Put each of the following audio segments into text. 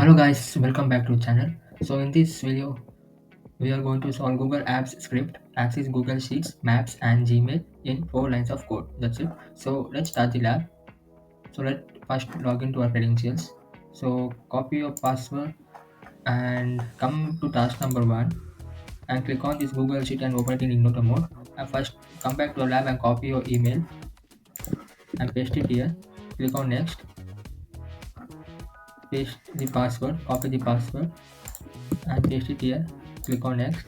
Hello guys, welcome back to the channel. So in this video, we are going to solve Google Apps script, access Google Sheets, Maps and Gmail in 4 lines of code. That's it. So let's start the lab. So let's first log into our credentials. So copy your password and come to task number 1 and click on this Google Sheet and open it in ignore mode. And first come back to our lab and copy your email and paste it here. Click on next, paste the password, copy the password and paste it here. Click on next.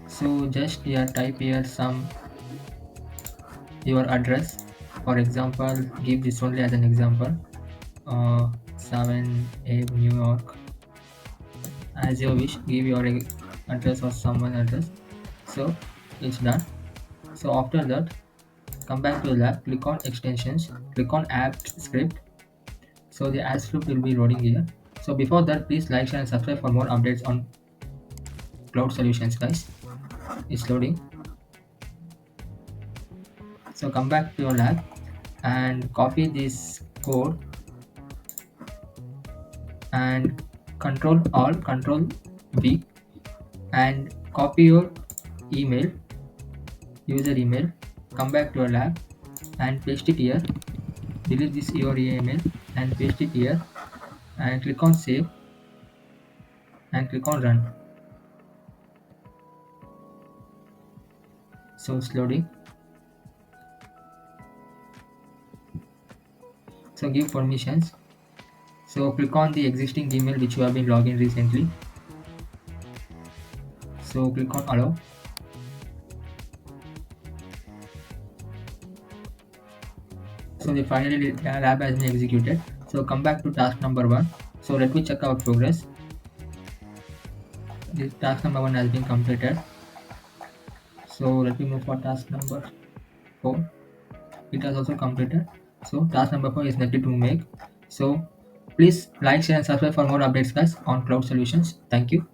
So just here type here some your address. For example, give this only as an example. 7A New York. As you wish, give your address or someone address. So it's done. So after that, come back to the lab. Click on extensions. Click on app script. So the app script will be loading here. So before that, please like, share, and subscribe for more updates on cloud solutions, guys. It's loading. So come back to your lab and copy this code and control V and copy your email, user email. Come back to your lab and paste it here. Delete this your email and paste it here and click on save and click on run. So it's loading. So give permissions. So click on the existing email which you have been logged in recently. So click on allow. So the finally the lab has been executed. So come back to task number 1. So let me check our progress. This task number 1 has been completed. So let me move for task number 4. It has also completed. So task number 4 is needed to make. So please like, share and subscribe for more updates guys on cloud solutions. Thank you.